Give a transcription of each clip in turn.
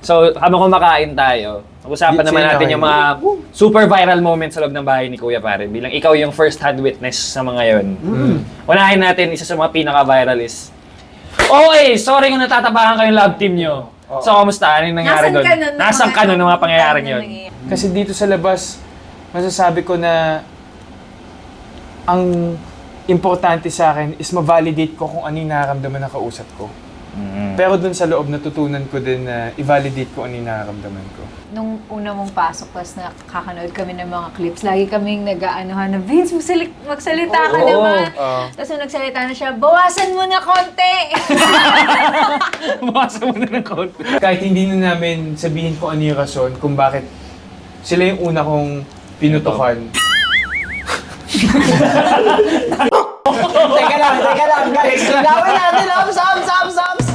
So, habang kumakain tayo, pag-usapan naman natin yung mga super viral moments sa loob ng bahay ni Kuya Pare. Bilang ikaw yung first-hand witness sa mga yon. Unahin natin, isa sa mga pinaka-viral is, okay, sorry kung natatabakan kayong love team nyo. So, kamusta? Ano yung nangyari doon? Nasaan ka nun ng mga pangyayaring yun? Kasi dito sa labas, masasabi ko na ang importante sa akin is ma-validate ko kung ano yung nararamdaman ng kausap ko. Pero dun sa loob, natutunan ko din na i-validate ko ano yung nararamdaman ko. Nung una mong pasok, tapos nakakanood kami ng mga clips, lagi kaming nag-aanohan na, Vince, magsalita ka naman. Tapos nung nagsalita na siya, bawasan mo na konti! Bawasan mo na ng konti. Kahit hindi na namin sabihin kung ano yung rason, kung bakit sila yung una kong pinutukan. Teka lang, guys. Gawin natin, Ops!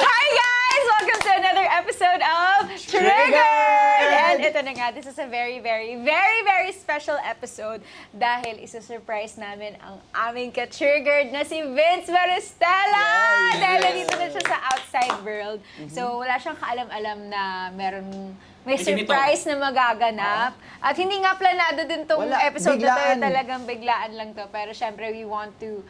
Hi guys! Welcome to another episode of Triggered! And ito na nga, this is a very special episode dahil isa-surprise namin ang aming ka-triggered na si Vince Maristella! Dahil nandito na siya sa outside world. So wala siyang kaalam-alam na may surprise na magaganap. At hindi nga planado din tong Wala, episode na to, biglaan. talagang biglaan lang to. Pero syempre, we want to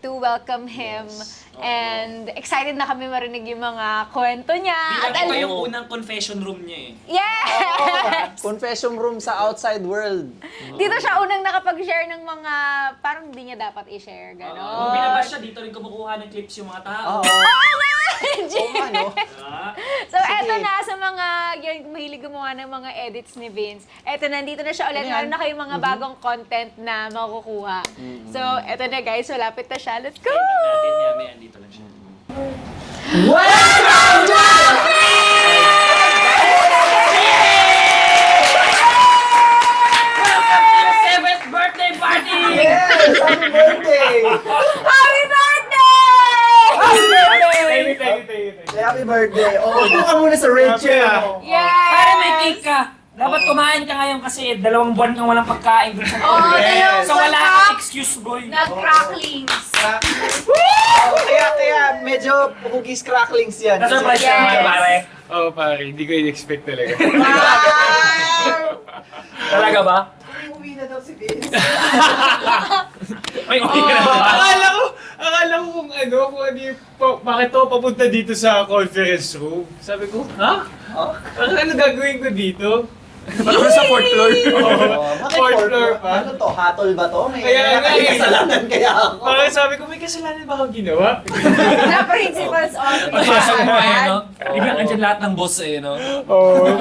welcome him. And excited na kami marinig yung mga kwento niya. Bilang ito yung unang confession room niya eh. Yes! Confession room sa outside world. Dito siya unang nakapag-share ng mga parang hindi niya dapat i-share. Nung Ganon. binabas siya, dito rin kumukuha ng clips yung mga tao. Oo. G! Ano? So, eto na sa mga yung mahilig gumawa ng mga edits ni Vince. Eto, nandito na siya ulit. Meron na kayong mga bagong content na makukuha. So, eto na guys. Malapit na siya. Let's go! Natin niya, may andito lang siya. Seventh birthday party! Yes! Happy birthday! Happy birthday! Happy birthday! Oo, ito ka muna sa red chair mo. Yes! Para may cake ka! Dapat kumain ka ngayon kasi 2 buwan kang walang pagkain dun sa yes. So wala kang excuse, boy. Not cracklings. Kaya medyo cookies cracklings yan. Na-surprise ka naman, pare. Oo pare, hindi ko in-expect talaga. Talaga ba? Uwi na daw si Vince. May uwi ka na ba? Akala ko kung ano yung, bakit ako papunta dito sa conference room. Sabi ko, ha? Ano gagawin ko dito? Parang sa 4th floor. Bakit Fourth floor pa? Ano to? Hatol ba to? May Kaya nga eh. kasalanan kaya ako. Parang sabi ko, may kasalanan ba akong ginawa? Na principal's office. Pagpasok mo eh, no? Biglang andyan lahat ng boss eh, no? Oo.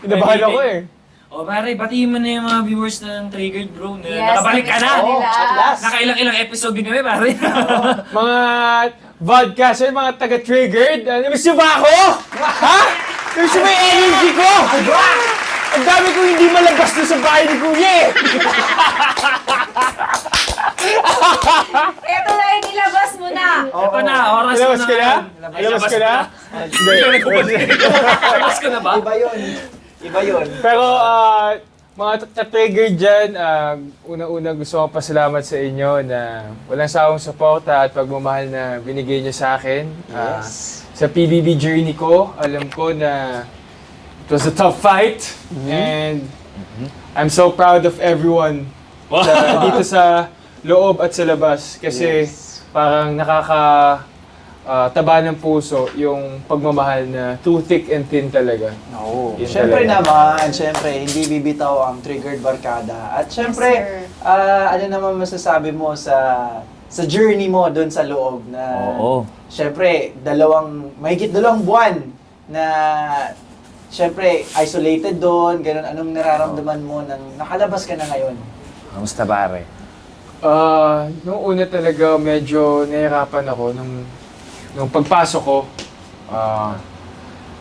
Kinabahan ako eh. O pare, batiin mo na yung mga viewers ng Triggered, bro. Na Yes, nakabalik ka na! Oo, at last. Nakailang-ilang episode din kami, pare. Mga vodcaster, mga taga-triggered, namiss niyo ba ako? Ha? Namiss niyo ba yung energy ko? Ang dami ko hindi malabas doon sa bahay ni Kuya eh. Ito na yung ilabas mo na. Ito na, oras mo Ilabas na. ka na? ngayon. Ilabas ka na? Hindi ka nagpupuli. Ilabas ka na ba? Iba yun. Pero mga triggered dyan, una-una gusto ko pasalamat sa inyo na walang sawang suporta at pagmamahal na binigay niyo sa akin. Sa PBB journey ko, alam ko na it was a tough fight and I'm so proud of everyone dito sa loob at sa labas kasi parang taba ng puso yung pagmamahal na through thick and thin talaga. Oo. Yun Siyempre talaga. naman, hindi bibitaw ang Triggered Barkada. At siyempre, Yes, sir. ano naman masasabi mo sa journey mo doon sa loob na siyempre, mahigit 2 buwan na siyempre, isolated doon, ganun, anong nararamdaman mo nang nakalabas ka na ngayon? Kamusta pare? Nung una talaga medyo nahirapan ako nung pagpasok ko.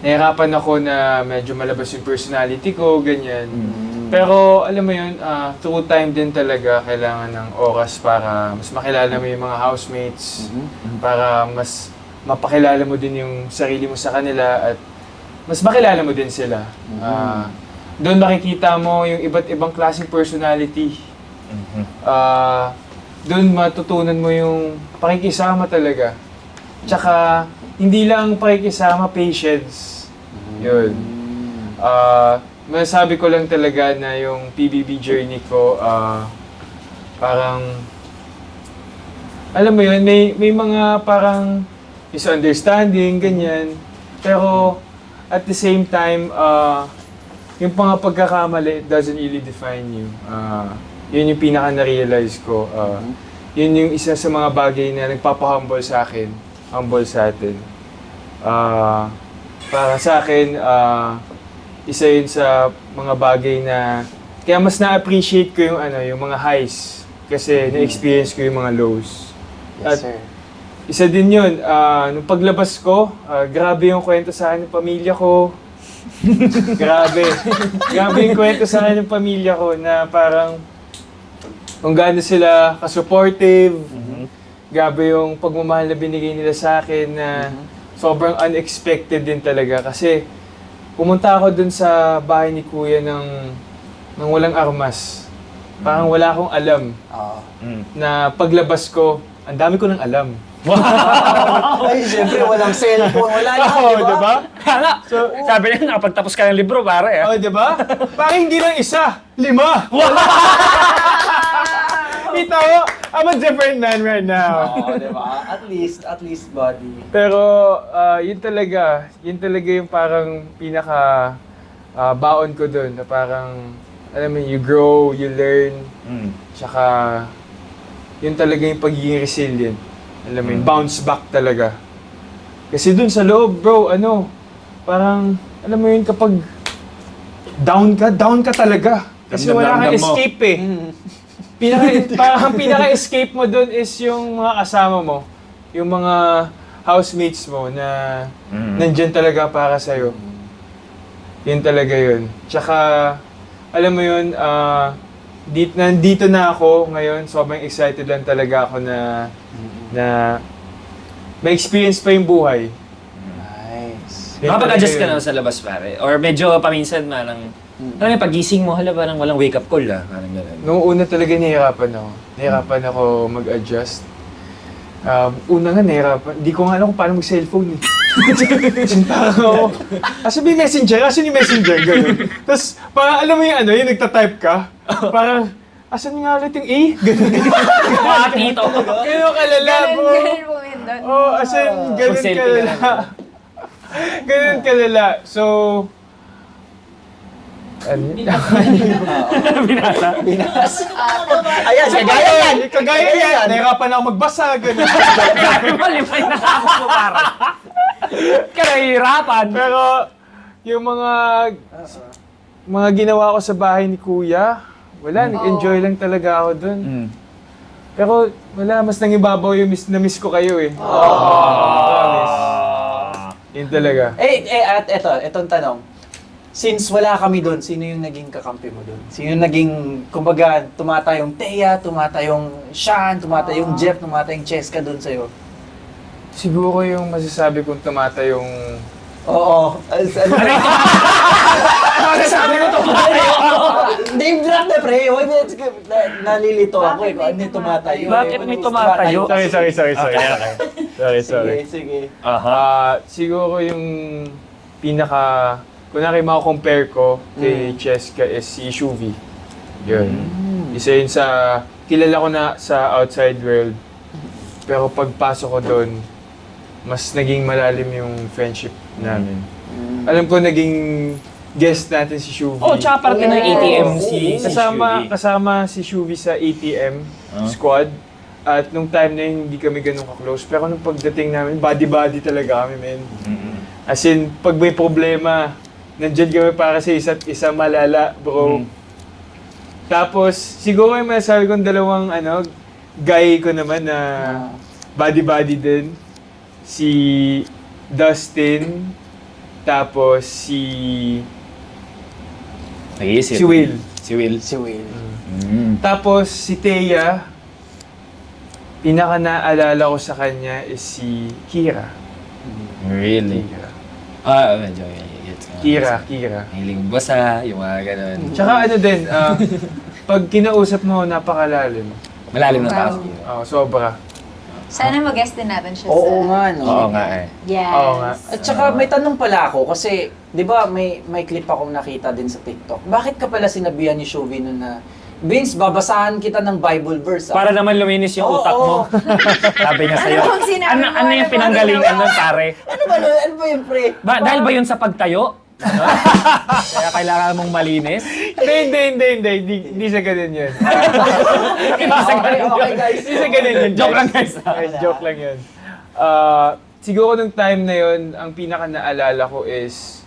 Nahirapan ako na medyo malabas yung personality ko, ganyan. Pero alam mo yun, through time din talaga kailangan ng oras para mas makilala mo yung mga housemates, para mas mapakilala mo din yung sarili mo sa kanila at mas makilala mo din sila. Doon makikita mo yung iba't ibang klaseng personality. Doon matutunan mo yung pakikisama talaga. Tsaka, hindi lang pakikisama, patience. Yun. Masasabi ko lang talaga na yung PBB journey ko, parang, alam mo yun, may mga parang misunderstanding, ganyan. Pero, at the same time, yung mga pagkakamali doesn't really define you. Yun yung pinaka-na-realize ko. Yun yung isa sa mga bagay na nagpapahumble sa akin, humble sa atin. Para sa akin, isa yun sa mga bagay na kaya mas na-appreciate ko yung mga highs kasi na-experience ko yung mga lows. Yes, sir. Isa din yun, nung paglabas ko, grabe yung kwento sa akin ng pamilya ko. Grabe. Grabe yung kwento sa akin ng pamilya ko na parang kung gaano sila ka-supportive. Grabe yung pagmamahal na binigay nila sa akin na sobrang unexpected din talaga. Kasi pumunta ako dun sa bahay ni Kuya ng walang armas. Parang wala akong alam na paglabas ko, ang dami ko nang alam. Ay, siyempre, walang cellphone, wala na, di ba? Diba? So, sabi niya, nakapagtapos ka ng libro, pare. Oh, di ba? Parang hindi lang isa, 5. Kita mo, I'm a different man right now. Oo, di ba? At least, buddy. Pero yun talaga yung parang pinaka baon ko doon na parang, alam mo, you grow, you learn, tsaka yun talaga yung pagiging resilient. Alam mo yun, bounce back talaga. Kasi dun sa loob, bro, parang, alam mo yun, kapag down ka talaga. Kasi wala kang escape eh. Parang pinaka-escape mo dun is yung mga kasama mo, yung mga housemates mo na nandyan talaga para sa'yo. Yun talaga yun. Tsaka, alam mo yun, nandito na ako ngayon, sobrang excited lang talaga ako na ma-experience pa yung buhay. Nice. Yun Makapag-adjust talaga ka yun. na sa labas, pare. Or medyo paminsan manang, alam mo, pag-gising mo, parang walang wake-up call parang gano'n. Noong una talaga nahihirapan ako mag-adjust. Una nga nahihirapan, di ko nga alam kung paano mag-cellphone eh. Parang ako, asan ba yung messenger? Asan yung messenger? Ganun. Tapos parang alam mo yung nagtatype ka. Parang, asan nga ulit yung A? Ganun. Mga tito. Ganun kalala, bro. Ganun po yun doon. Oh, asan ganun Selfie kalala. Ganun kalala. So, Binasa. Ayan, kagaya yan! Kagaya yan, nahirapan ako magbasa, ganun. Sabi mo, 5 yung nakakos mo, pare. Kahirapan. Pero, yung mga ginawa ko sa bahay ni Kuya, wala, nag-enjoy lang talaga ako dun. Pero, wala, mas nangibabaw yung na-miss ko kayo eh. Promise. Yun talaga. At etong tanong. Since wala kami doon, sino yung naging kakampi mo doon? Sino yung naging, kumbaga, tumatayong Thea, tumatayong Sean, tumatayong Jeff, tumatayong Cheska doon sa'yo? Siguro yung masasabi kong tumatayong... Oo. Sabi ko to, Name drop na, pre. Huwag nalilito ako eh. Ano yung tumatayo? Bakit may tumatayo? Sorry. Sige. Siguro yung pinaka... Kunwari mako-compare ko kay Cheska is si Shuvi. Yun. Isa yun sa... Kilala ko na sa outside world. Pero pagpasok ko doon, mas naging malalim yung friendship namin. Alam ko naging guest natin si Shuvi. Oh, tsaka parte ng ATM si Kasama si Shuvi sa ATM squad. At nung time na yun, hindi kami ganun ka-close. Pero nung pagdating namin, body-body talaga kami, men. As in, pag may problema, nandyan kami para sa isa't isa malala, bro. Tapos, siguro yung masasabi kong dalawang, guy ko naman na body-body din. Si Dustin, tapos si Will. Si Will. Si Will. Tapos si Thea, pinaka naalala ko sa kanya is si Kira. Really? Kira. Medyo gets mo. Kira. Hiling basa, yung mga ganun. Tsaka ano din, pag kinausap mo, napakalalim. Malalim na Wow. taas. Sobra. Sana mag-guest din natin siya Oo sa... nga, no? Oo nga eh. Yes. Oo nga. At saka may tanong pala ako kasi 'di ba may clip akong nakita din sa TikTok. Bakit ka pala sinabihan ni Shuvi nun na Vince, babasahan kita ng Bible verse. Para naman luminis yung Oo, utak mo. oo. Sabi niya sa'yo. Ano bang sinabi mo? Ano yung pinanggalingan nun, pare? Ano ba nun? Ano ba yung pre? Dahil ba yun sa pagtayo? Ano? Kaya kailangan mong malinis? Hindi sa ganun yun. Okay, guys. Hindi sa ganun yun. Joke lang, guys. Guys, joke lang yun. Siguro nung time na yun, ang pinaka naalala ko is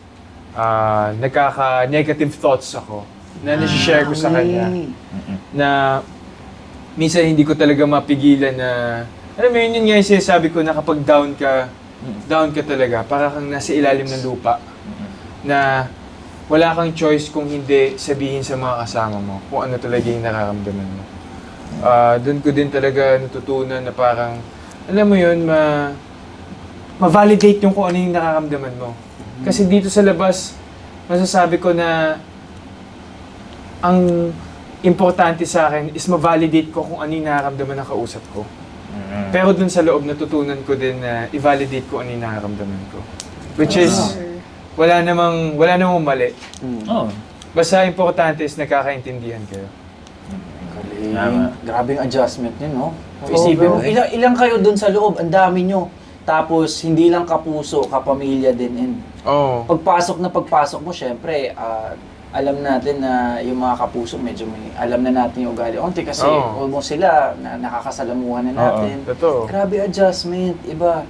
nagkaka-negative thoughts ako na nasi-share ko sa kanya. Na minsan hindi ko talaga mapigilan na, alam mo yun nga yung sinasabi ko na kapag down ka talaga, para kang nasa ilalim ng lupa. Na wala kang choice kung hindi sabihin sa mga kasama mo kung ano talaga yung nararamdaman mo. Doon ko din talaga natutunan na parang, alam mo yun, ma-validate yung kung ano yung nararamdaman mo. Kasi dito sa labas, masasabi ko na ang importante sa akin is ma-validate ko kung ano yung nararamdaman ng kausap ko. Pero dun sa loob, natutunan ko din na i-validate ko ano yung nararamdaman ko. Which is, wala namang mali. Oo. Basta importante is nagkakaintindihan kayo. Tama. Grabe yung adjustment niyo, no? Oo, Isipin mo, bro. ilang kayo dun sa loob, ang dami nyo. Tapos, hindi lang kapuso, kapamilya din. And Oo. pagpasok mo, syempre, alam natin na yung mga kapuso, medyo alam na natin yung ugali. Onti kasi, Oo. almost sila, nakakasalamuhan na natin. Totoo. Grabe adjustment, iba.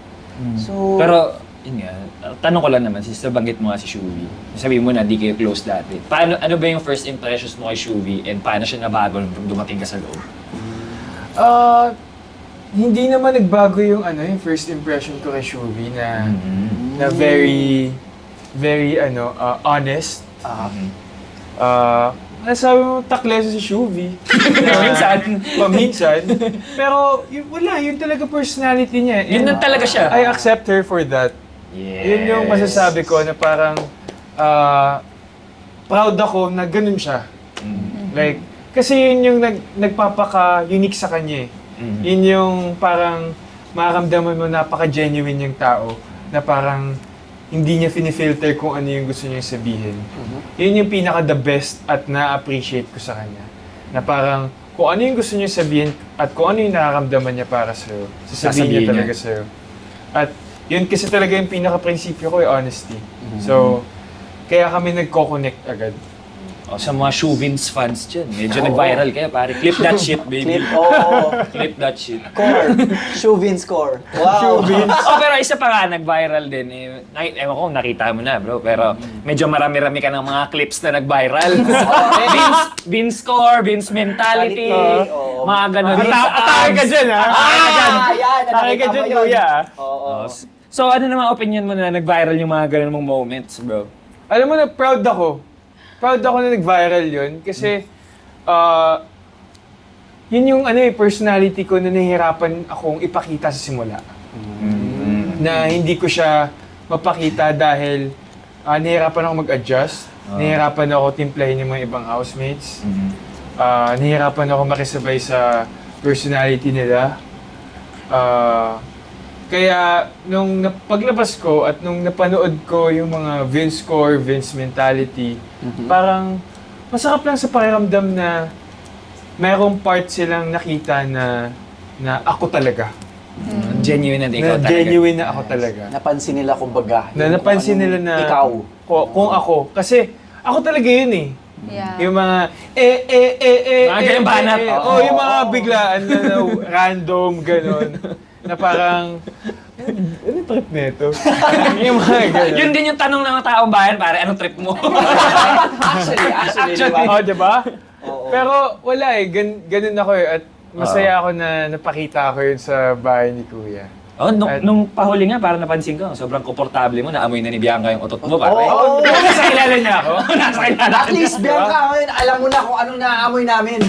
So, Pero, yun nga, tanong ko lang naman, since nabanggit mo nga si Shuvi, sabihin mo na di kayo close dati. Ano ba yung first impressions mo kay Shuvi and paano siya nabago nung dumating ka sa loob? Hindi naman nagbago yung first impression ko kay Shuvi na very honest. Nasabi mo taklesa si Shuvi. Paminsan. Pero yun talaga personality niya. Yun And na talaga siya. I accept her for that. Yes. Yun yung masasabi ko na parang proud ako na ganun siya. Like, kasi yun yung nagpapaka-unique sa kanya eh. Yun yung parang makaramdaman mo napaka-genuine yung tao na parang hindi niya finifilter kung ano yung gusto niya sabihin. Yun yung pinaka-the best at na-appreciate ko sa kanya. Na parang kung ano yung gusto niya sabihin at kung ano yung nakaramdaman niya para sa'yo, sasabihin niya talaga sa'yo. At yun kasi talaga yung pinaka-prinsipyo ko, honesty. So, kaya kami nagko-connect agad. Sa mga Shuvins fans dyan, medyo nag-viral kayo, pare. Clip that shit, baby. Clip that shit. Core. Shuvin score. Wow. Pero isa pa nga, nag-viral din. Ewan ko kung nakita mo na, bro. Pero medyo marami-rami ka ng mga clips na nag-viral. Vince score, Vince mentality, Oo. mga ganun. Atake ka dyan, ha? Yan. Atake ka dyan, kuya. Oo. So ano naman opinion mo na nag-viral yung mga ganun mong moments, bro? Alam mo na, proud ako. Proud ako na nag-viral yun kasi yun yung personality ko na nahihirapan akong ipakita sa simula. Na hindi ko siya mapakita dahil nahihirapan ako mag-adjust, nahihirapan ako timplahin yung mga ibang housemates, nahihirapan ako makisabay sa personality nila. Kaya nung paglabas ko at nung napanood ko yung mga Vince Core, Vince Mentality, parang masarap lang sa pakiramdam na mayroong part silang nakita na ako talaga. Genuine na ikaw Na talaga. genuine na ako talaga. Napansin nila kumbaga. Na napansin nila na Ikaw. Kung ako. Kasi ako talaga yun eh. Yeah. Yung mga Mga ganyan banat. Yung mga biglaan na random, ganon. Na parang, ano trip nito? Yung mga ganon. Yun din yung tanong ng mga taong bayan, pare, anong trip mo? Actually, diba? Diba? Oo. Pero wala eh, ganun ako eh. At masaya ako na napakita ko yun sa bahay ni Kuya. Nung pahuli nga, parang napansin ko, sobrang komportable mo, naamoy na ni Bianca yung utot mo, pare. Oo. Nasa kilala niya ako? Nasa kilala. At least, Bianca, ngayon, alam mo na kung anong naaamoy namin.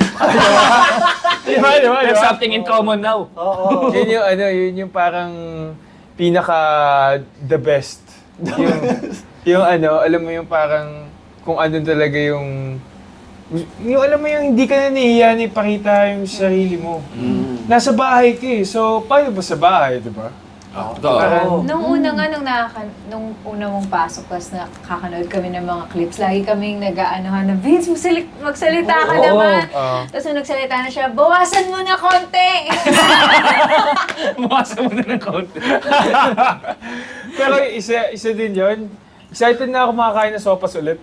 Diba? There's something in common now. Oo. Yun yung parang, pinaka the best. Yung ano, alam mo yung parang kung ano talaga yung alam mo yung hindi ka na nahihiya na ipakita yung sarili mo. Nasa bahay ka eh. So, paano ba sa bahay, di ba? Totoo. Nung una nga, nung una mong pasok, tapos nakakanood kami ng mga clips, lagi kaming nag-aanohan na, Vince, magsalita ka naman. Tapos nung nagsalita na siya, bawasan mo na konti. Mawasa mo na ng konti. Pero isa din yun. Excited na ako makakain ng sopas ulit.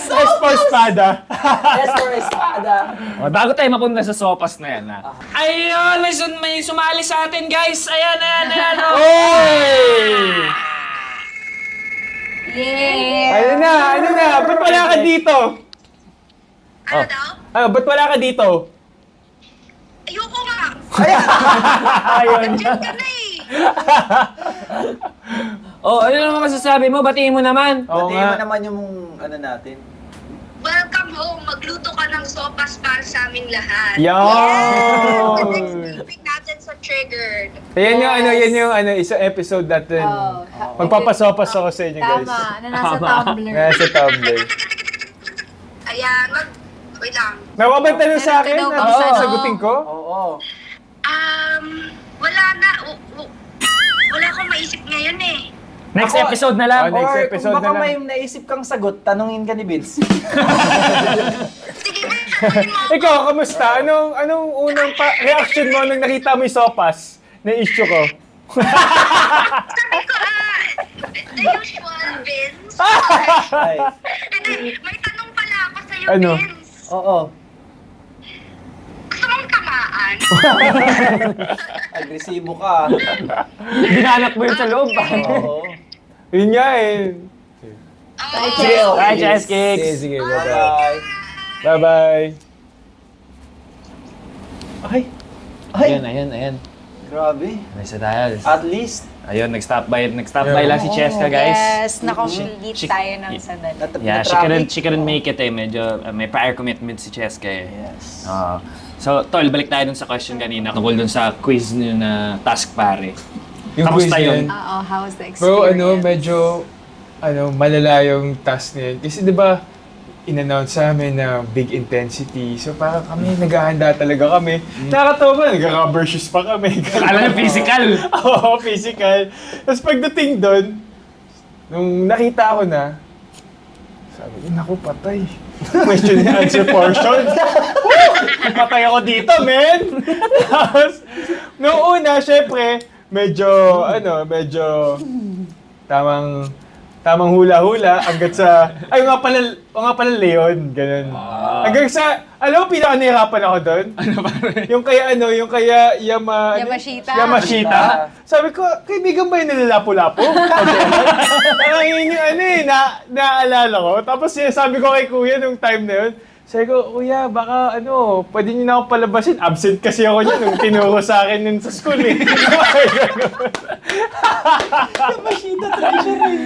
Espospada. Espada. Bago tayo mapunta sa sopas na yan, ha? Ayun, may sumali sa atin, guys. Ayan. Oh. Oy! Yeah! Ano na? Ba't wala ka dito? Ano daw? Ba't wala ka dito? Ayoko nga. Ayun. Diyan ka na eh. Oh, ano naman masasabi mo? Batiin mo naman. Oo Batiin mo nga. naman yung ano natin. Welcome home. Magluto ka ng sopas para sa aming lahat. Yan! Next week natin sa Triggered. Yan yung isang episode natin. Oh, Magpapasopas ako sa inyo, guys. Tama, na nasa Tumblr. Nasa Tumblr. Ayan, wait lang. Nawabanta na sa akin? Pero Ano tinawag sa- sagutin ko? Oo. Wala na. Wala akong maisip ngayon eh. Next Ako- episode na lang. Next Or episode kung baka na lang. may naisip kang sagot, tanungin ka ni Vince. Sige, sabihin mo. Ikaw, kamusta? Anong unang reaction mo nung nakita mo yung sopas na issue ko? Sabi ko, the usual, Vince. Ay. Hindi, may tanong pala ako sa'yo, Ano? Vince. Oo. Gusto mong tamaan? Agresibo ka. Binanak mo yun sa loob. Oo. Yun nga eh. Chill. Bye, Jazz Cakes. Sige, bye-bye. Bye. Bye-bye. Ay. Ay. Ayun. Grabe. Nasa tayo. At least, Ayun, nag-stop by lang si Cheska, guys. Yes, nakomplete She- tayo ng sandali. Yeah, na-traffic. she couldn't make it eh. Medyo may prior commitment si Cheska eh. Yes. So, Tol, balik tayo dun sa question kanina tungkol dun sa quiz niyo na task pare. Yung Kamusta quiz yun? na Oo, how was the Bro, experience? medyo, malala yung task na yun. Kasi di ba, in-announce sa amin na big intensity. So parang kami, naghahanda talaga kami. Nakakatawa ba, nag-rubber shoes pa kami. Alam na physical. Oo, physical. Tapos pagdating doon, nung nakita ko na, sabi ko, naku, patay. Question and answer portion. Woo! Patay ako dito, man! Tapos, nung una, syempre, medyo tamang hula-hula hanggat sa, ay nga pala Leon, ganun. Hanggang sa, alam mo, pinaka-nahirapan ako doon? Yung kaya Yamashita. Yamashita. Sabi ko, kaibigan ba yung nilalapo-lapo? Parang yun yung naalala ko. Tapos sabi ko kay kuya nung time na yun, sabi ko, kuya, baka pwede niyo na ako palabasin. Absent kasi ako niya nung tinuro sa akin nun sa school eh. Machine treasure eh.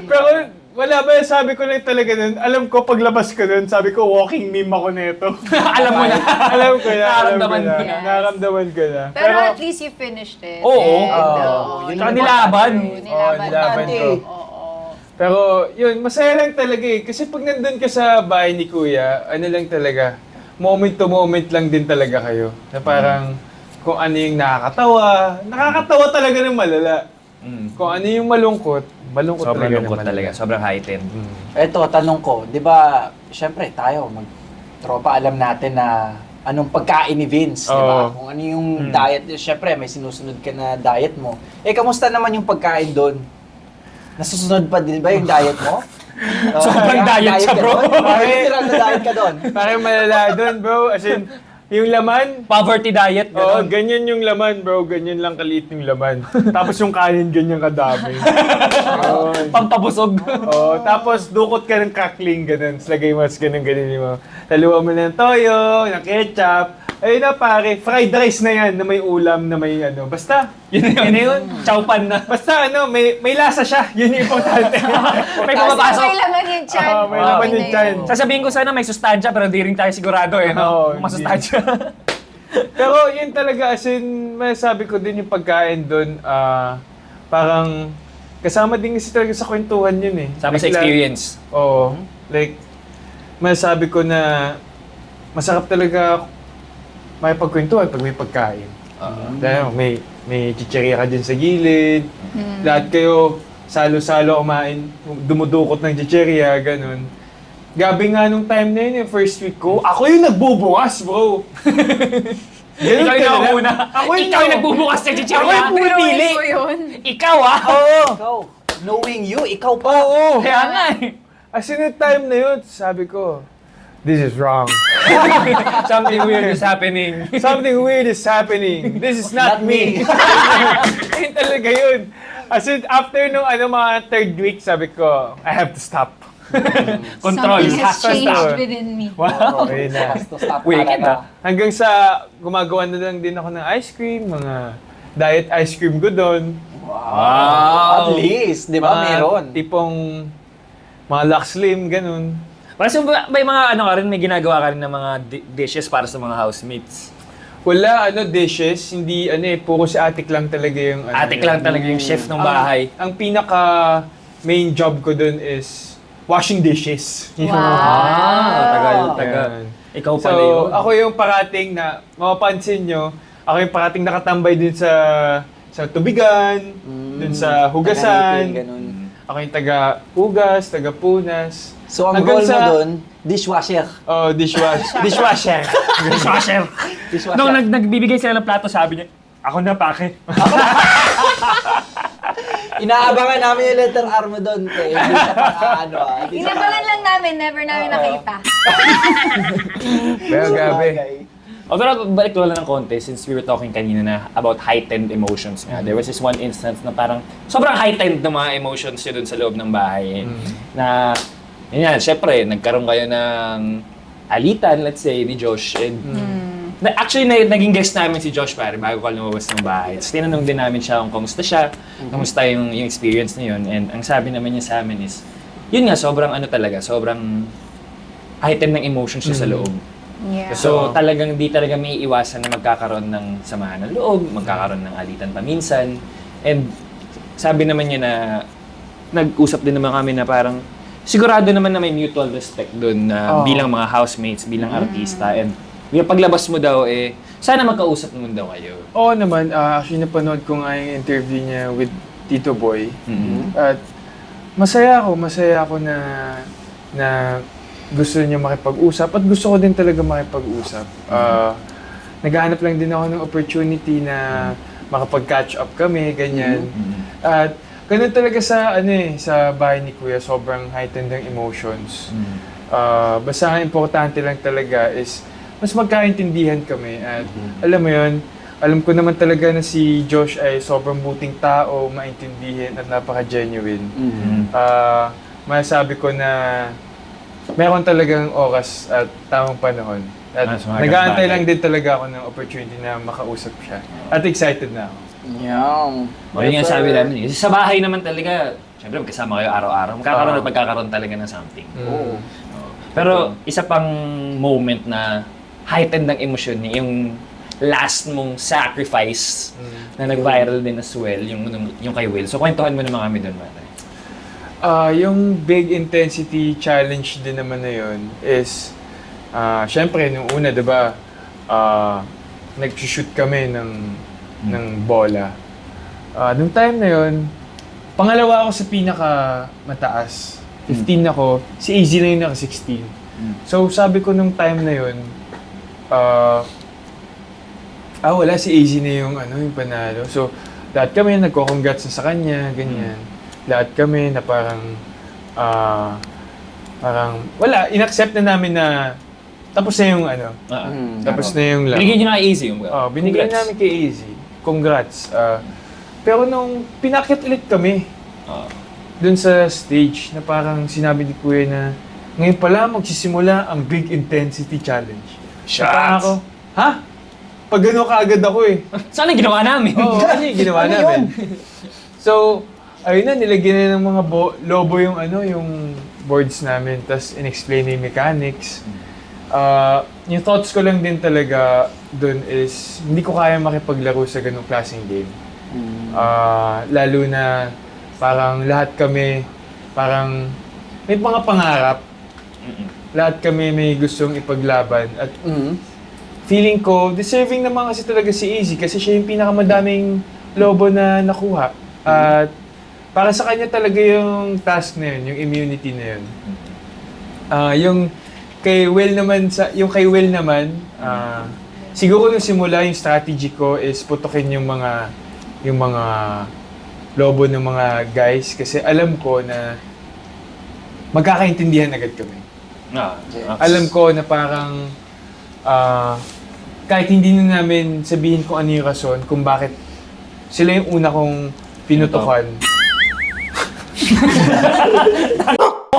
Pero wala ba, sabi ko lang talaga nun, alam ko paglabas ko nun, sabi ko walking meme ako nito. Alam mo na. alam ko na. Nararamdaman mo na. Nararamdaman ko na. Pero at least you finished it. Oo. And, Yun Tsaka yung nilaban. Nilaban ko. Oo. Pero yun, masaya lang talaga eh. Kasi pag nandun ka sa bahay ni Kuya, ano lang talaga, moment to moment lang din talaga kayo. Na parang kung ano yung nakakatawa talaga ng malala. Kung ano yung malungkot Sobrang talaga lungkot ng talaga. malala. Sobrang heightened. Eto, tanong ko, di ba, syempre tayo, tropa, alam natin na anong pagkain ni Vince, di ba? Oo. Kung ano yung diet, syempre may sinusunod ka na diet mo. Kamusta naman yung pagkain doon? Nasusunod pa din ba yung diet mo? Sobrang diet siya, ka bro. doon? Literal na diet ka doon. Parang malala doon, bro. As in, yung laman, Poverty diet. oo, Ganun. ganyan yung laman, bro. Ganyan lang kaliit yung laman. Tapos yung kanin, ganyan kadami. Oo. Pampabusog. Oo, tapos dukot ka ng crackling, ganun. Tapos lagay mo, ganun mo. Taluan mo ng toyo, ng ketchup. Ayun na pare, fried rice na yan, na may ulam, na may basta, Yun yun na yun. Chowpan na. Basta may lasa siya, yun yung importante. May Kasi pumapasok. may laman yung chan. Oo, may laman yung Okay na chan. yun. Sasabihin ko sana may sustansya pero di rin tayo sigurado eh. Oo, No? Masustansya. Pero yun talaga, as in, masasabi ko din yung pagkain doon, parang kasama din kasi talaga sa kwentuhan yun eh. Sama sa Like, experience. Oo. Like, masasabi ko na masarap talaga makipagkwentuhan pag may pagkain. Dahil may chicheria ka dyan sa gilid. Lahat kayo salo-salo kumain, dumudukot ng chicheria, ganun. Gabi nga nung time na yun, yung first week ko, ako yung nagbubukas, bro. Ganun Ikaw yung talaga. nakauna. Ako Ikaw yung nagbubukas ng chichirya. Ako yung pumipili. Ko yun. Ikaw ah! Oo. Ikaw, knowing you, ikaw pa. Oo. Kaya nga eh. As in, yung time na yun, sabi ko, this is wrong. Something weird is happening. Something weird is happening. This is not me. Yun talaga yun. As in, after nung mga third week, sabi ko, I have to stop. Control. Something has Has to changed stop. within me. Wow. Ayun na. Has to stop Wicked talaga. Hanggang sa gumagawa na lang din ako ng ice cream, mga diet ice cream ko doon. At least, di ba, meron. Tipong mga Lux Slim, ganun. Kasi may mga ano ka rin, may ginagawa ka rin ng mga dishes para sa mga housemates. Wala, dishes. Hindi, puro si Atik lang talaga yung Atik lang talaga yung chef ng bahay. Ang pinaka main job ko doon is washing dishes. Wow. Tagal. Ayan. Ikaw So, pala yun. ako yung parating na, mapapansin nyo, ako yung parating nakatambay din sa tubigan, dun sa hugasan. Taga-refill, ganun. Ako yung taga-hugas, taga-punas. So, ang Hanggang goal mo sa- doon, dishwasher. Oh, dishwasher. Dishwasher. Dishwasher. Nung nagbibigay sila ng plato, sabi niya, ako na pake. Inaabangan namin yung letter R mo doon. Hindi sa pakaano Hindi sa Inabangan lang namin, never namin nakita. Pero grabe. O pero balik ko lang ng konti, since we were talking kanina na about heightened emotions nga. There was this one instance na parang sobrang heightened na mga emotions yun dun sa loob ng bahay. Na, yun yan, syempre, nagkaroon kayo ng alitan, let's say, ni Josh. And, actually, naging guest namin si Josh pare bago ko lumabas ng bahay. Tapos tinanong din namin siya kung kamusta siya, kamusta yung experience na yun. And ang sabi naman niya sa amin is, yun nga, sobrang sobrang heightened ng emotions siya sa loob. Yeah. So talagang di talaga may iwasan na magkakaroon ng samahan ng loob, magkakaroon ng alitan paminsan. And sabi naman niya na nag-usap din naman kami na parang sigurado naman na may mutual respect doon na bilang mga housemates, bilang artista. And yung paglabas mo daw sana magkausap naman daw kayo. Oo naman, actually napanood ko nga yung interview niya with Tito Boy. At masaya ako na gusto niya makipag-usap at gusto ko din talaga makipag-usap. Naghahanap lang din ako ng opportunity na makapag-catch up kami, ganyan. At ganun talaga sa bahay ni Kuya, sobrang heightened ng emotions. Basta ang importante lang talaga is mas magkaintindihan kami at alam mo yun, alam ko naman talaga na si Josh ay sobrang buting tao, maintindihin at napaka-genuine. Masasabi ko na meron talagang oras at tamang panahon. At nag-aantay lang din talaga ako ng opportunity na makausap siya. At excited na ako. O yun nga sabi namin. Kasi sa bahay naman talaga, syempre magkasama kayo araw-araw, magkakaroon talaga ng something. Oo. Pero isa pang moment na heightened ng emosyon niya, yung last mong sacrifice na nag-viral din as well, yung kay Will. So kwentuhan mo naman kami doon, Mate. Yung big intensity challenge din naman na yun is, syempre, nung una, diba, nag-shoot kami ng bola. Nung time na yun, pangalawa ako sa pinaka-mataas. 15 ako, si AZ na yun naka-16. So, sabi ko nung time na yun, wala, si AZ na yung panalo. So, lahat kami nagko-congrats na sa kanya, ganyan. Lahat kami na parang wala, inaccept na namin na tapos na yung tapos na yung laro. Binigyan niyo na easy yung Binigyan namin kay AZ. Congrats. Pero nung pinakyat ulit kami, dun sa stage na parang sinabi ni Kuya na ngayon pala magsisimula ang Big Intensity Challenge. Parang ako, ha? Pag gano'n kaagad ako Sana yung ginawa namin. Oo, ano yung ginawa namin? So, ayun na, nilagyan na ng mga lobo yung yung boards namin, tapos in-explain na yung mechanics. Yung thoughts ko lang din talaga, dun is hindi ko kaya makipaglaro sa ganung klaseng game. Lalo na parang lahat kami parang may mga pangarap. Lahat kami may gustong ipaglaban at feeling ko deserving naman kasi talaga si Easy kasi siya yung pinakamadaming lobo na nakuha. At para sa kanya talaga yung task na yun, yung immunity na yun. Yung kay Will naman, siguro nung simula yung strategy ko is putukin yung mga lobo ng mga guys kasi alam ko na magkakaintindihan agad kami. Alam ko na parang kahit hindi na namin sabihin kung ano yung rason kung bakit sila yung una kong pinutukan.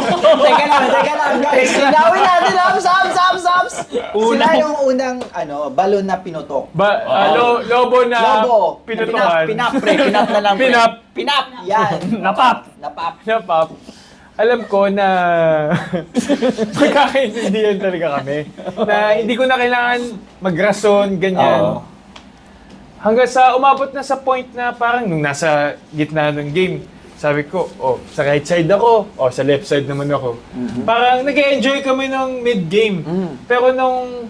Teka lang, guys. Linawin natin, Sams! Sila yung unang, balon na pinutok. Lobo na Lobo. pinutukan. Pinap na lang. Pinap! Yan. Napap. Alam ko na magkakaintindihan talaga kami. Na hindi ko na kailangan magrason, ganyan. Hanggang sa umabot na sa point na parang nung nasa gitna ng game, sabi ko, sa right side ako, sa left side naman ako. Parang nag-enjoy kami ng mid-game. Pero nung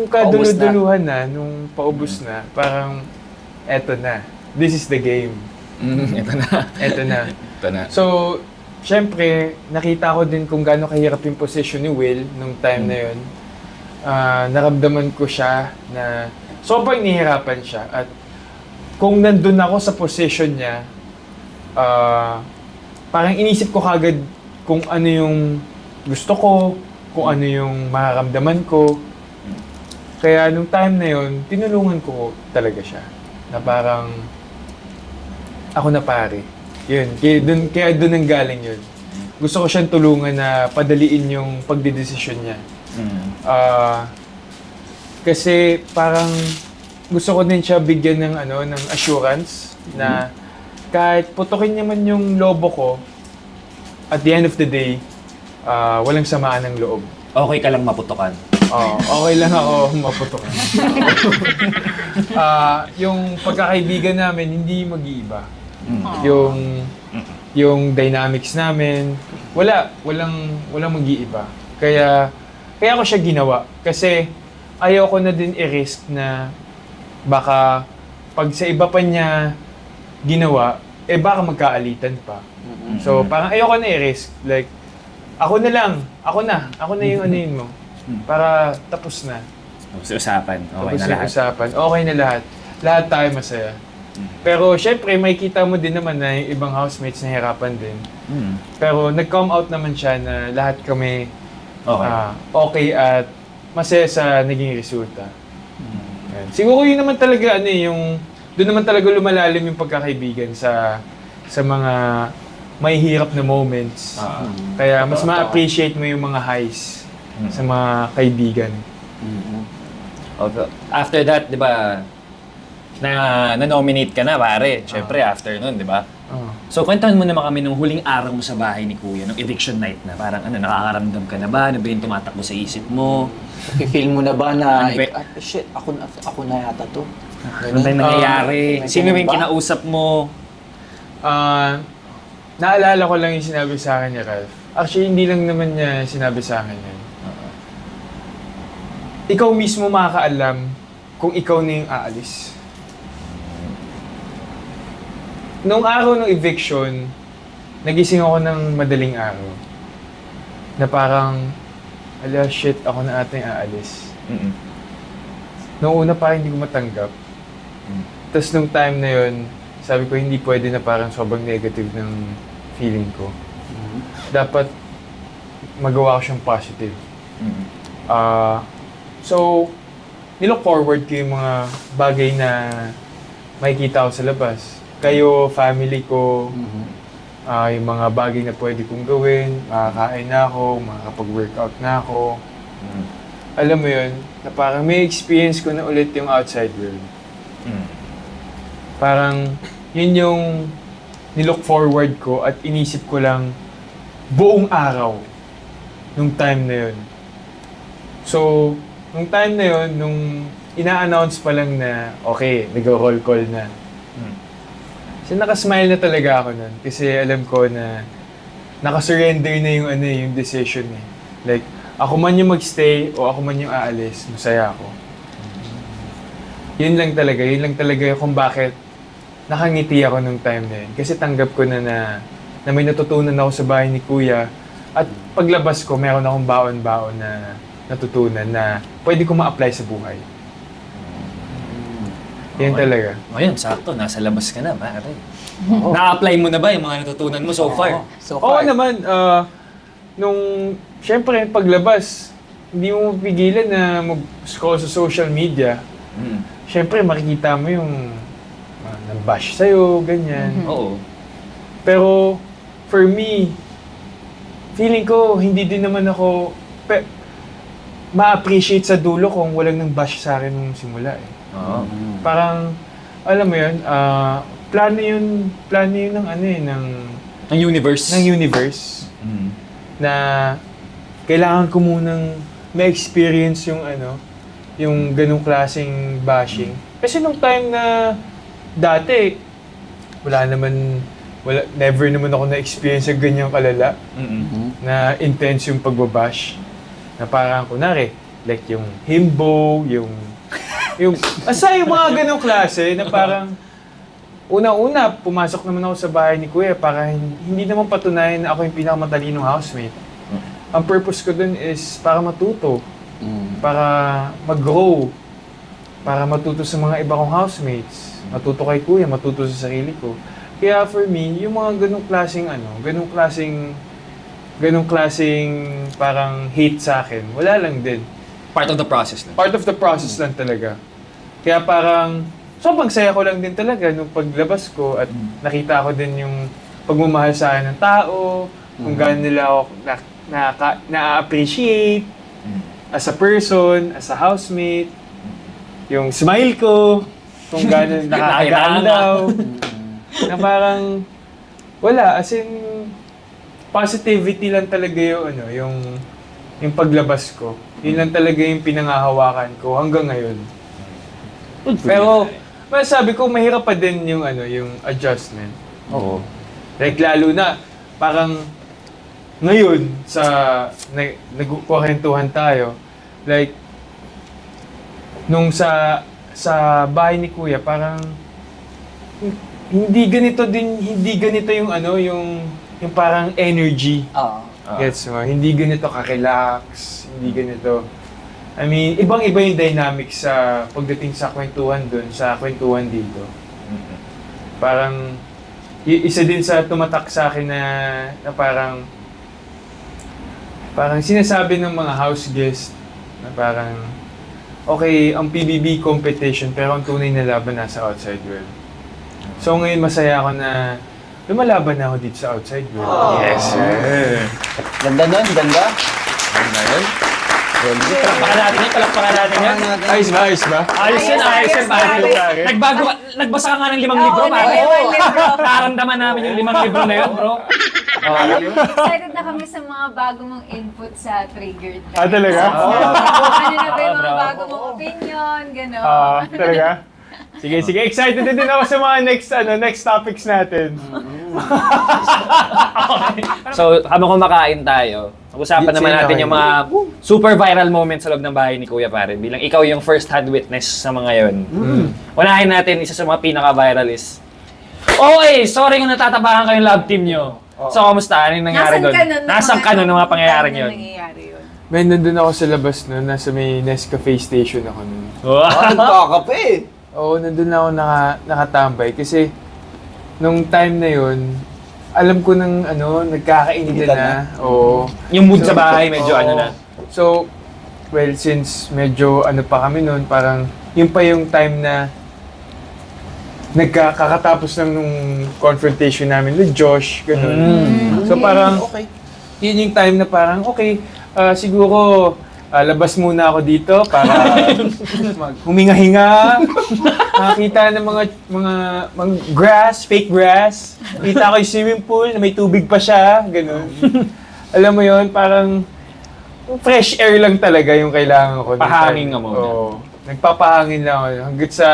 kaduluduluhan na, nung paubos na, parang eto na. This is the game. Eto na. So, syempre, nakita ko din kung gaano kahirap yung position ni Will nung time na yun. Naramdaman ko siya na sobrang nihirapan siya. At kung nandun ako sa position niya, parang inisip ko kagad kung ano yung gusto ko, kung ano yung mararamdaman ko. Kaya nung time na yun, tinulungan ko talaga siya. Na parang, ako na pare. Yun, kaya dun ang galing yun. Gusto ko siyang tulungan na padaliin yung pagdedesisyon niya. Kasi parang gusto ko din siya bigyan ng assurance na kahit putukin niya man yung lobo ko, at the end of the day, walang samaan ng loob. Okay ka lang maputukan. Okay lang ako maputukan. Yung pagkakaibigan namin, hindi mag-iiba. Yung dynamics namin, walang mag-iiba. Kaya ako siya ginawa. Kasi ayaw ko na din i-risk na baka pag sa iba pa niya ginawa, baka magkaalitan pa. So, parang ayoko na i-risk. Like, ako na yung anuin mo. Para tapos na. Usapan. Okay na lahat. Lahat tayo masaya. Pero, syempre, makikita mo din naman na yung ibang housemates nahirapan din. Pero, nag-come out naman siya na lahat kami okay at masaya sa naging resulta. Siguro yun naman talaga, doon naman talaga lumalalim yung pagkakaibigan sa mga may hirap na moments. Kaya mas ma-appreciate mo yung mga highs sa mga kaibigan. After that, di ba, na-nominate ka na, pare. Siyempre, after nun, di ba? So, kwentuhan mo naman kami nung huling araw mo sa bahay ni Kuya, nung eviction night na. Parang nakakaramdam ka na ba? Ano ba yung tumatakbo sa isip mo? Feel mo na ba na, Ano ba- shit, ako na yata to. Ano tayong nangyayari? Sino yung kinausap mo? Naalala ko lang yung sinabi sa akin ni Ralph. Actually, hindi lang naman niya sinabi sa akin yun. Ikaw mismo makakaalam kung ikaw na yung aalis. Noong araw ng eviction, nagising ako ng madaling araw. Na parang, shit, ako na ata yung aalis. Noong una parang hindi ko matanggap. Tapos nung time na yun, sabi ko hindi pwede na parang sobrang negative ng feeling ko. Dapat magawa ko siyang positive. So, nilook forward ko yung mga bagay na makikita ko sa labas. Kayo, family ko, yung mga bagay na pwede kong gawin, makakain na ako, makakapag-workout na ako. Alam mo yun, na parang may experience ko na ulit yung outside world. Parang, yun yung nilook forward ko at inisip ko lang buong araw nung time na yun. So, nung time na yun, nung ina-announce pa lang na, okay, nag-roll call na. So nakasmile na talaga ako nun. Kasi alam ko na nakasurrender na yung, yung decision eh. Like, ako man yung magstay o ako man yung aalis, masaya ako. Yun lang talaga kung bakit nakangiti ako nung time na yun. Kasi tanggap ko na may natutunan ako sa bahay ni Kuya. At paglabas ko, meron akong baon-baon na natutunan na pwede ko ma-apply sa buhay. Yan Okay. talaga. Ngayon, sakto. Nasa labas ka na, pare. Na-apply mo na ba yung mga natutunan mo so far? So Oo far. naman, syempre, paglabas, hindi mo mapigilan na mag-scroll sa social media. Mm. Syempre, makikita mo yung nang-bash sa'yo, ganyan. Oo. Pero, for me, feeling ko, hindi din naman ako ma-appreciate sa dulo kung walang nang-bash sa akin nung simula eh. Oo. Parang, alam mo yun, plano yun ng Ang universe. ng universe Mm. na kailangan ko munang ma-experience yung ganung klaseng bashing. Kasi nung time na dati, never naman ako na-experience ng ganyang kalala Mm-mm. na intense yung pagbabash. Na parang, kunwari, like yung himbo, basta yung mga ganong klase na parang, una-una, pumasok naman ako sa bahay ni Kuya para hindi naman patunayan na ako yung pinakamatalinong housemate. Ang purpose ko dun is para matuto, para mag-grow, para matuto sa mga iba kong housemates, matuto kay Kuya, matuto sa sarili ko. Kaya for me, yung mga ganong klaseng parang hate sa akin, wala lang din. Part of the process lang. Part of the process lang talaga. Kaya parang, sobrang saya ko lang din talaga nung paglabas ko at nakita ko din yung pagmamahal sa akin ng tao, kung gaano nila ako na-appreciate as a person, as a housemate, yung smile ko, kung gaano nakakagaan daw. Na parang, wala, as in, positivity lang talaga yung paglabas ko. Yun lang talaga yung pinangahawakan ko hanggang ngayon. Pero, masasabi ko, mahirap pa din yung adjustment. Oo. Like, lalo na, parang, ngayon, nagkukwentuhan tayo, like, nung sa bahay ni Kuya, parang, hindi ganito yung parang energy. Oo. Gets mo? Hindi ganito ka-relax, hindi ganito. I mean, ibang-iba yung dynamics sa pagdating sa kwentuhan dun, sa kwentuhan dito. Parang, isa din sa tumatak sa akin na parang sinasabi ng mga house guest na parang, okay, ang PBB competition, pero ang tunay na laban nasa outside world. So ngayon masaya ako na lumalaban na ako dito sa outside world. Oh. Yes, sir. Ganda nun, ganda. Ano yun? Palakpakan natin yan. Ayos ba? Ayos yun, Ayos, ayos yun, ayos. pare. Nagbasa ka nga ng 5 libro, Oo, pare. ng 5 libro. Nakaramdaman namin yung 5 libro na yun, bro. Excited na kami sa mga bago mong input sa Triggered. Talaga? Ano na ba yung mga bro. bago mong opinion, gano'n. Talaga? Sige, excited din ako sa mga next topics natin. So, habang kumakain tayo, pag-usapan naman natin yung mga super viral moments sa loob ng bahay ni Kuya, pare. Bilang ikaw yung first-hand witness sa mga yon. Unahin natin, isa sa mga pinaka-viral is, sorry kung natatapakan kayong love team nyo. So, kamusta? Ano yung nangyari doon? Nasaan ka nun ng mga pangyayaring yun? Man, nandun ako sa labas nun, nasa may Nescafe station ako nun. Nagkakape. Oo, nandun ako nakatambay kasi nung time na yun, alam ko nang nagkakainitan Initan na. Oo. Yung mood sa bahay, medyo oo. ano na. So, well, since medyo pa kami noon, parang yun pa yung time na nagkakatapos lang nung confrontation namin with Josh, ganun. So parang, Okay. yun yung time na parang, okay, siguro labas muna ako dito para huminga-hinga, makakita ng mga grass, fake grass. Kita ko yung swimming pool na may tubig pa siya, ganun. Alam mo yun, parang fresh air lang talaga yung kailangan ko. Pahangin nga muna. Oo. nagpapahangin lang ako. Hanggat sa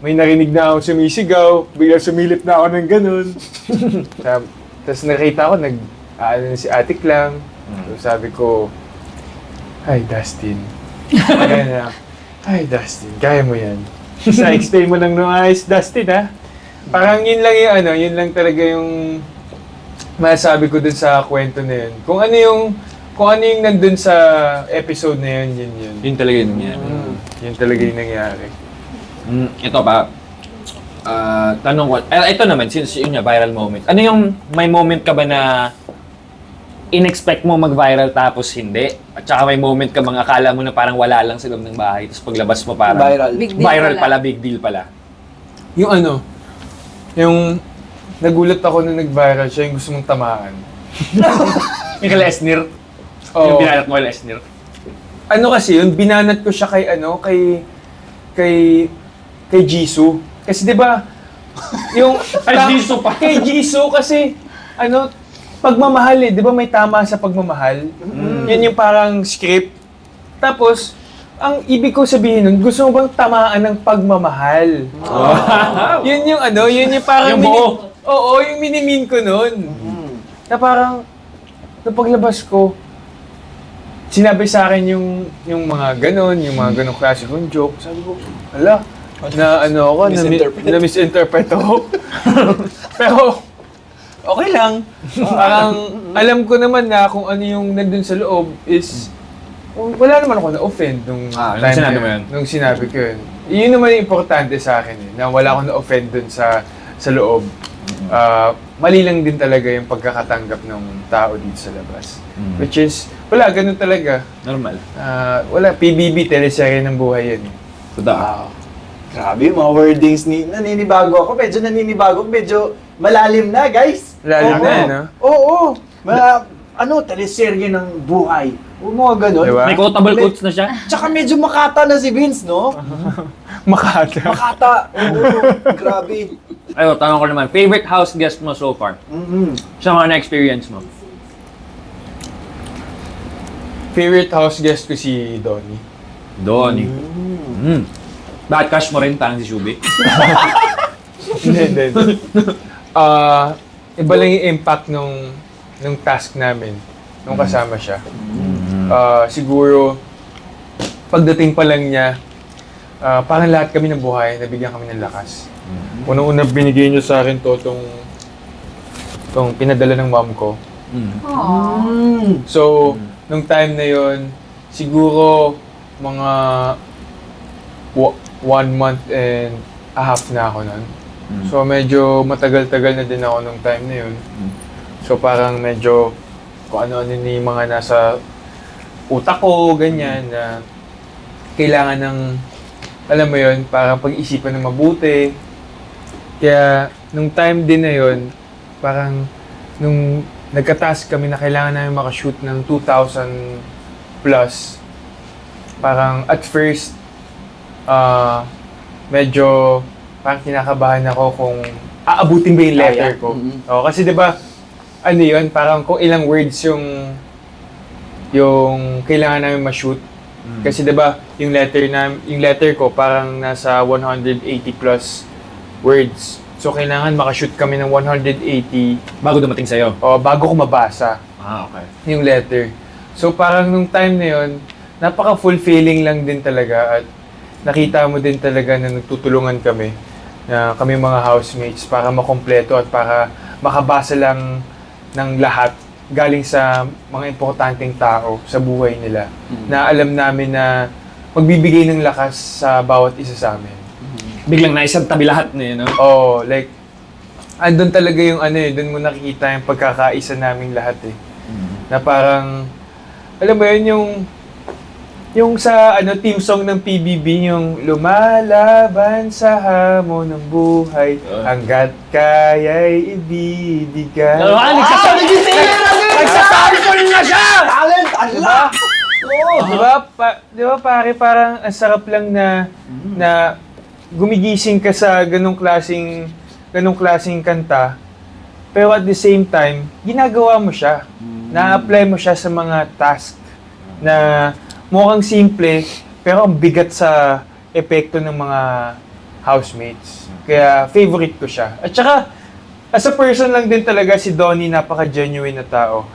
may narinig na ako sumisigaw, bigla sumilip na ako ng ganun. Tapos nakita ko, si Atik lang. So sabi ko, "Hi, Dustin." Kaya na, "Hi, Dustin, kaya mo yan." Sa explain mo lang ayos, Dustin, ha? Parang yun lang yung yun lang talaga yung masasabi ko dun sa kwento na yun. Kung ano yung nandun sa episode na yun, yun. Yun talaga yun nangyari. Yun talaga yung nangyari. Ito pa. Tanong ko, ito naman, since yun nga, viral moment. Ano yung, may moment ka ba na in-expect mo mag-viral tapos hindi? At saka may moment ka bang akala mo na parang wala lang sa loob ng bahay, tapos paglabas mo parang Viral. Big deal viral pala. pala, big deal pala. Yung nagulat ako na nag-viral siya, yung gusto mong tamaan. Yung kala Esnir? Oo. Yung binanat mo kala Esnir? Kasi yun, binanat ko siya kay Jisoo. Kasi 'di ba yung Ay, Jisoo pa. Kay Jisoo kasi pagmamahal 'di ba may tama sa pagmamahal? Yan yung parang script. Tapos ang ibig ko sabihin nun, gusto mo bang tamaan ng pagmamahal? Yun yung yun yung parang Yung buo. Oo, yung minimin ko nun. Na parang nung paglabas ko, sinabi sa akin yung mga ganon, yung mga ganong klase kong joke. Sabi ko, ala, na misinterpret ako. Pero, okay lang. Parang, alam ko naman na kung ano yung nandun sa loob is, wala naman ako na-offend nung nung time sinabi na mo yun? Nung sinabi ko yun. Yun naman yung importante sa akin na wala akong na-offend dun sa loob. Mali lang din talaga yung pagkakatanggap ng tao dito sa labas. Which is, wala, ganun talaga. Normal. Wala, PBB, teleserye ng buhay yan. Totoo. Wow. Grabe, yung mga wordings naninibago ako. Medyo malalim na, guys. Malalim na, no? Oo. Teleserye ng buhay. O mga ganun. Diba? May quotable quotes na siya? Tsaka medyo makata na si Vince, no? Makata. Makata. Oo, grabe. Ayo, tanong ko naman, favorite house guest mo so far? Sa mga na-experience mo? Favorite house guest ko si Donnie. Donnie. Bakit crush mo rin parang si Shubi? Hindi. Iba lang yung impact nung task namin nung kasama siya. Siguro, pagdating pa lang niya, parang lahat kami ng buhay, nabigyan kami ng lakas. Unang-una binigay niyo sa akin tong pinadala ng mom ko. So, nung time na yon, siguro mga 1 month and a half na ako nun. So, medyo matagal-tagal na din ako nung time na yun. So, parang medyo kung ano-ano ni mga nasa utak ko, ganyan, na kailangan ng, alam mo yun, parang pag-isipan ng mabuti. Kaya, nung time din na yun, parang, nung nagka-task kami na kailangan namin makashoot ng 2,000 plus, parang at first, medyo parang kinakabahan ako kung aabutin ba yung letter ko. Kasi 'di ba yun, parang kung ilang words yung kailangan namin ma-shoot. Kasi 'di ba, yung letter ko parang nasa 180 plus words. So kailangan makashoot kami ng 180 Bago dumating sa'yo? bago ko mabasa Okay. yung letter. So parang nung time na yun, napaka-fulfilling lang din talaga at nakita mo din talaga na nagtutulungan kami, na kami mga housemates para makompleto at para makabasa lang ng lahat galing sa mga importanteng tao sa buhay nila, na alam namin na magbibigay ng lakas sa bawat isa sa amin. Biglang naisang tabi lahat na yun, no? Like, andun talaga yung doon mo nakikita yung pagkakaisa naming lahat na parang, alam mo yun, yung sa team song ng PBB, yung lumalaban sa hamon ng buhay, hanggat kaya'y ibibigay. Nagsasample na siya! Talent! Allah! Di ba pare, parang ang sarap lang na gumigising ka sa ganong klaseng kanta, pero at the same time, ginagawa mo siya. Na-apply mo siya sa mga task na mukhang simple, pero ang bigat sa epekto ng mga housemates. Kaya favorite ko siya. At saka, as a person lang din talaga, si Donnie napaka-genuine na tao.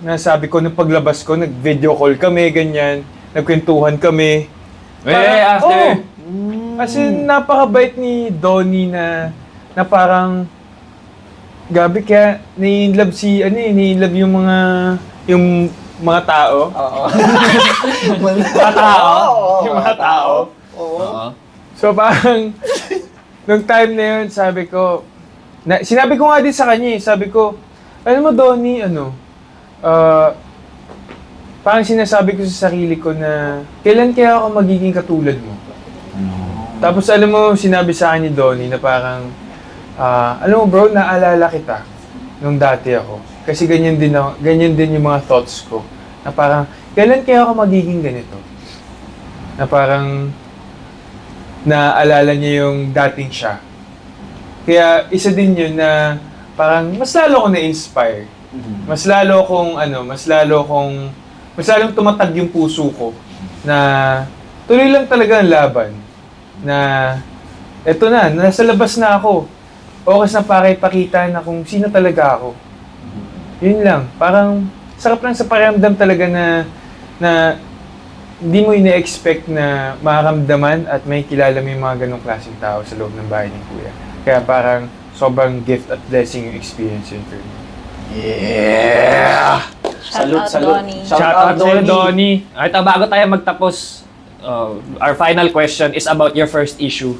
Nasabi ko, nung paglabas ko, nag-video call kami, ganyan. Nagkwentuhan kami. After. As in, napakabait ni Donnie na parang, gabi kaya, ni-inlove ni-inlove yung mga tao. Oo. Mga tao. Yung mga tao. Oo. So parang, nung time na yun, sabi ko, sinabi ko nga din sa kanya, sabi ko, alam mo Donnie, parang sinasabi ko sa sarili ko na, kailan kaya ako magiging katulad mo? Tapos alam mo, sinabi sa akin ni Donnie na parang, alam mo bro, naalala kita nung dati ako. Kasi ganyan din yung mga thoughts ko. Na parang, kailan kaya ako magiging ganito? Na parang, naalala niya yung dating siya. Kaya isa din yun na parang mas lalo ko na-inspire. Mas lalong tumatag yung puso ko na tuloy lang talaga ang laban. Na eto na, nasa labas na ako. Oras na para ipakita na kung sino talaga ako. Yun lang. Parang sarap lang sa pakiramdam talaga na hindi mo ina-expect na makaramdaman at may kilala mo yung mga ganong klaseng tao sa loob ng bahay ni Kuya. Kaya parang sobrang gift at blessing yung experience yun for me. Yeah! Shout out, Donnie. Shout out sa'yo, Donnie. Ito, bago tayo magtapos, our final question is about your first issue.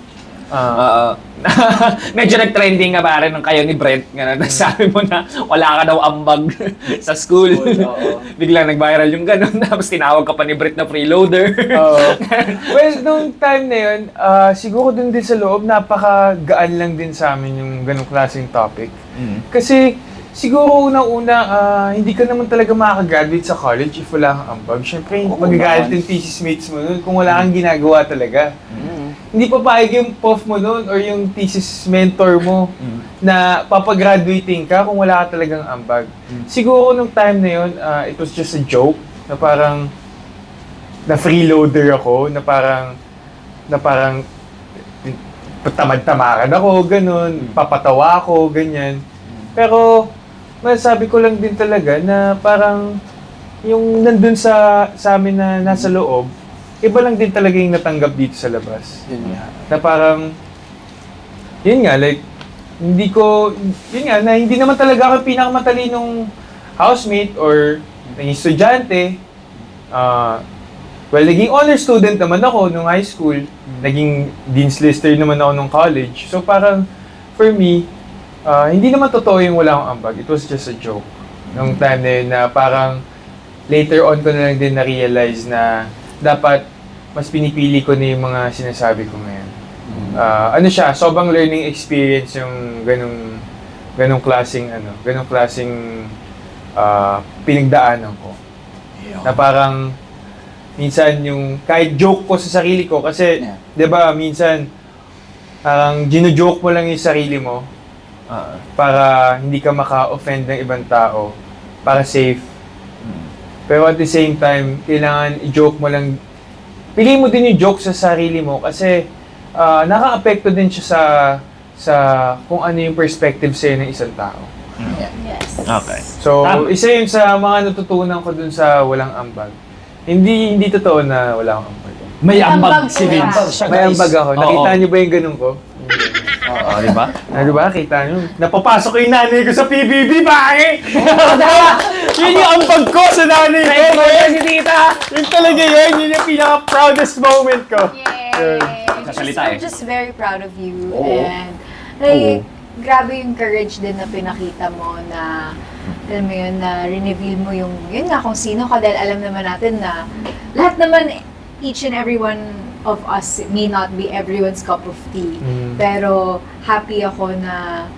Medyo nag-trending nga pare nung kayo ni Brent nga sabi mo na wala ka daw ambag sa school. Biglang nag-viral yung ganun, tapos tinawag ka pa ni Brent na freeloader. Well, nung time na yun, siguro dun din sa loob, napakagaan lang din sa amin yung ganong klaseng topic. Kasi siguro unang-una, hindi ka naman talaga makakagraduate sa college if wala kang ambag. Siyempre, magagalit yung thesis mates mo nun kung wala kang ginagawa talaga. Hindi papayag yung prof mo nun or yung thesis mentor mo na papagraduating ka kung wala ka talagang ambag. Siguro nung time na yun, it was just a joke na parang na freeloader ako, na parang tamad-tamaran ako, ganun, papatawa ako, ganyan. Pero masasabi ko lang din talaga na parang yung nandun sa amin na nasa loob, iba lang din talaga yung natanggap dito sa labas. Yun nga. Na parang, yun nga, like, na hindi naman talaga ako pinakamatalinong housemate or naging estudyante. Well, naging honor student naman ako nung high school. Naging dean's lister naman ako nung college. So parang, for me, hindi naman totoo yung wala akong ambag. It was just a joke. Nung time na yun na parang, later on ko na lang din na-realize na dapat mas pinipili ko na yung mga sinasabi ko ngayon. Sobrang learning experience yung ganong klaseng pinagdaanan ko. Na parang minsan yung kahit joke ko sa sarili ko kasi 'di ba minsan parang gino-joke mo lang yung sarili mo para hindi ka maka-offend ng ibang tao, para safe. Pero at the same time, kailangan i-joke mo lang. Piliin mo din yung joke sa sarili mo kasi nakaka-apekto din siya sa kung ano yung perspective sa'yo ng isang tao. Yes. Okay. So, isa yun sa mga natutunan ko dun sa walang ambag. Hindi totoo na wala akong ambag. May ambag ambag si po Vince. May ambag ako. Nakita niyo ba yung ganun ko? Oo, di ba? Di ba? Kita niyo. Napapasok ko yung nanay ko sa PBB, pare! Yun yung ambag ko sa nanay ko! Si Tita! Yun talaga yun! Yun yung pinaka-proudest moment ko. Yay! Sasalita We're eh. just very proud of you. Oo. And like, grabe yung courage din na pinakita mo na alam mo yun, na reveal mo yung yun nga kung sino ka dahil alam naman natin na lahat naman, each and every one of us may not be everyone's cup of tea. Pero happy ako na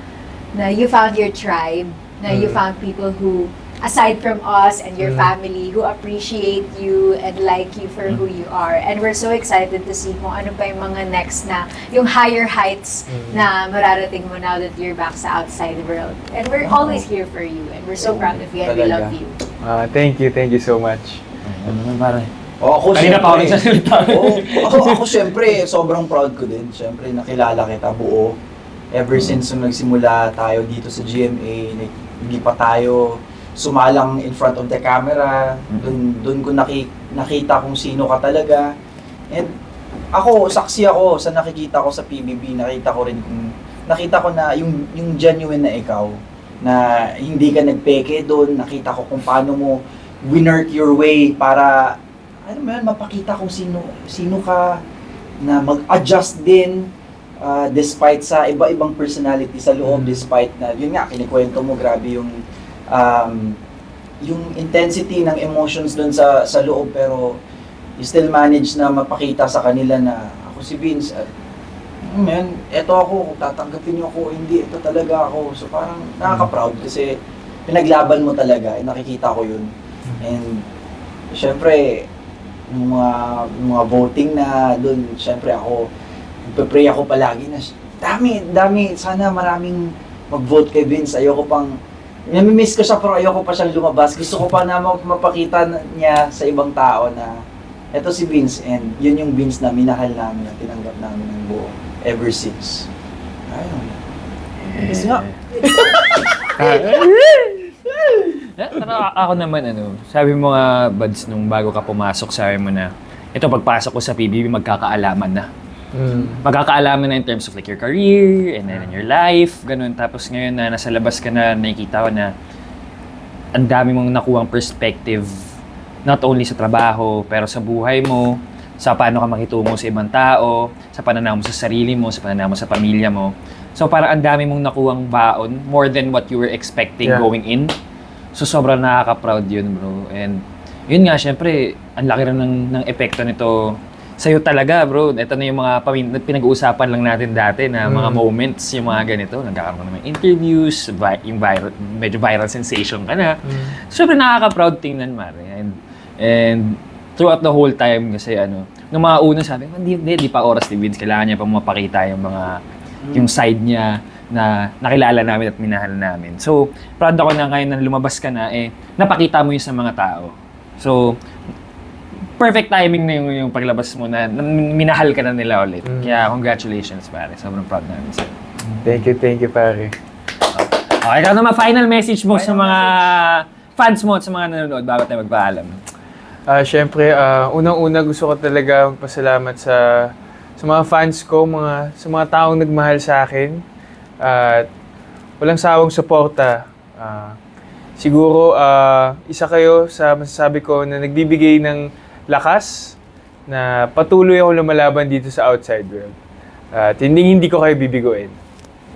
you found your tribe, na you found people who aside from us and your family who appreciate you and like you for who you are. And we're so excited to see kung ano pa yung mga next na, yung higher heights na mararating mo now that you're back sa outside world. And we're always here for you and we're so proud of you and we love you. Thank you so much. Ano naman pare? Ako, Kanina pa ako syempre. nagsasalita. Ako syempre, sobrang proud ko din. Syempre, nakilala kita buo. Ever since nung nagsimula tayo dito sa GMA, hindi pa tayo sumalang in front of the camera. Doon ko nakita kung sino ka talaga. And ako, saksi ako sa nakikita ko sa PBB. Nakita ko na yung genuine na ikaw. Na hindi ka nagpeke doon. Nakita ko kung paano mo winnerk your way para mapakita kung sino ka, na mag-adjust din despite sa iba-ibang personality sa loob, despite na, yun nga, kinikwento mo, grabe yung intensity ng emotions doon sa loob, pero you still manage na mapakita sa kanila na ako si Vince, eto ako, tatanggapin niyo ako, hindi, ito talaga ako. So parang nakaka-proud kasi pinaglaban mo talaga, nakikita ko yun. And syempre, yung mga voting na doon, syempre ako, nagpe-pray ako palagi na dami, sana maraming mag-vote kay Vince. Ayoko pang, nami-miss ko siya pero ayoko pa siyang lumabas. Gusto ko pa na mapakita niya sa ibang tao na eto si Vince, and yun yung Vince na minahal namin, na tinanggap namin ng buo ever since. Ayun. Yes nga. Pero ako naman, sabi mo nga, Buds, nung bago ka pumasok, sabi mo na, ito, pagpasok ko sa PBB, magkakaalaman na. Magkakaalaman na in terms of like your career, and then in your life, ganun. Tapos ngayon na nasa labas ka na, nakikita ko na ang dami mong nakuhang perspective, not only sa trabaho, pero sa buhay mo, sa paano ka makitungo sa ibang tao, sa pananaw mo sa sarili mo, sa pananaw mo sa pamilya mo. So parang ang dami mong nakuhang baon, more than what you were expecting going in. So sobrang nakaka-proud yun, bro. And yun nga, syempre, ang laki rin ng epekto nito sa'yo talaga, bro. Ito na yung mga pinag-uusapan lang natin dati na mga moments, yung mga ganito. Nagkakaroon ka ng interviews, yung medyo viral sensation ka na. So, syempre, nakaka-proud tingnan, Mare. And throughout the whole time, kasi nung mga una sabi, hindi pa oras ni Vince. Kailangan niya pa mapakita yung yung side niya na nakilala namin at minahal namin. So, proud ako na ngayon na lumabas ka na, napakita mo yun sa mga tao. So, perfect timing na yung paglabas mo na minahal ka na nila ulit. Kaya congratulations, pare. Sobrang proud namin sa'yo. Thank you, pare. Okay, ikaw naman, final message mo sa mga fans mo at sa mga nanonood bago tayo magpaalam. Siyempre, unang-una gusto ko talaga magpasalamat sa mga fans ko, sa mga taong nagmahal sa akin. At walang sawang suporta. Siguro, isa kayo sa masasabi ko na nagbibigay ng lakas na patuloy ako lumalaban dito sa outside world. At hindi ko kayo bibiguin.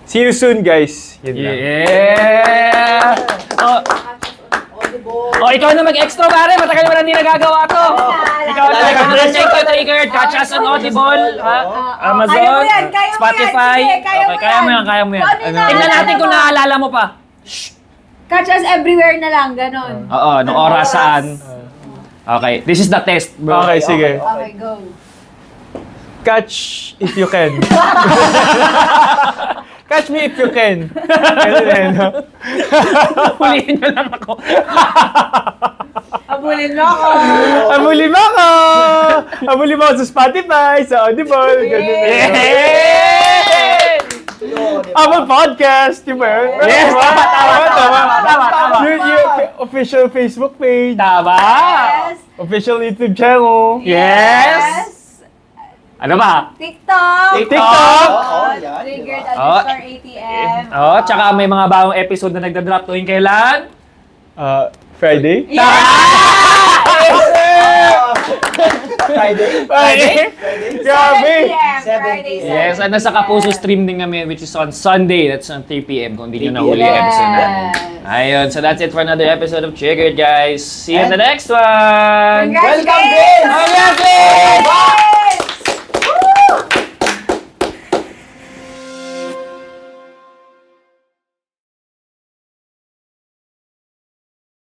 See you soon, guys! Yun lang. Yeah! Ikaw na mag-extra, pare. Matagal mo na hindi nagagawa to. Ikaw na mag-check to trigger. Catch us on Audible, Amazon, Spotify. Kaya mo yan. Tingnan natin kung naaalala mo pa. Catch us everywhere na lang, ganon. Oo, nung oras saan. Okay, this is the test, bro. Okay, sige. Okay, go. Catch if you can. Catch me if you can. Ganun no? Huliin nyo lang ako. Abulin mo ako. Abulin mo ako! Abulin mo ako sa Spotify, sa Audible. Ganun Apple Podcast, di ba? Yes, tama. Yung official Facebook page. Tama. Yes. Official YouTube channel. Yes. Ano ba? TikTok. Triggered _ATM. Tsaka may mga bagong episode na nagda-drop tuwing kailan? Friday? Friday? Grabe! Friday. Yes, and nasa Kapuso stream din kami, which is on Sunday. That's on 3 p.m. kung di nyo nahuli yung episode natin. Ayun, so that's it for another episode of Triggered, guys. See you in the next one! Congratulations! Welcome, Vince! Congratulations! Yes!